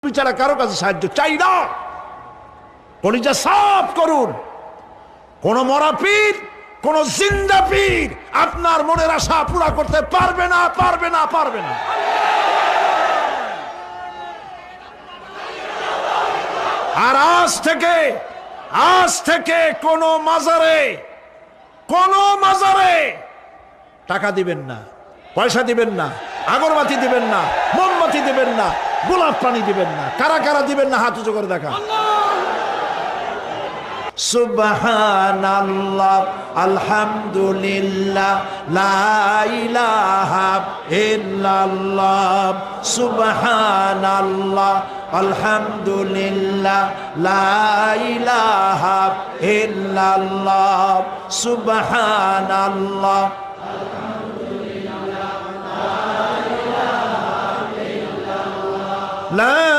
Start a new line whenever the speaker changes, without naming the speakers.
টুপি ছাড়া কারো কাছে সাহায্য চাই না। কলিজা সাফ করুন। কোন মরা পীর, কোন জিন্দা পীর আপনার মনের আশা পুরা করতে পারবে না, পারবে না, পারবে না। আর আজ থেকে কোন মাজারে টাকা দিবেন না, পয়সা দিবেন না, আগরবাতি দিবেন না, মোমবাতি দিবেন না, গোলাপ পানি দিবেন না। কারা কারা দিবেন না হাত উঁচু করে দেখা। সুবহানাল্লাহ, আলহামদুলিল্লাহ, লা ইলাহা ইল্লাল্লাহ। সুবহানাল্লাহ, আলহামদুলিল্লাহ, লা ইলাহা ইল্লাল্লাহ। সুবহানাল্লাহ, লা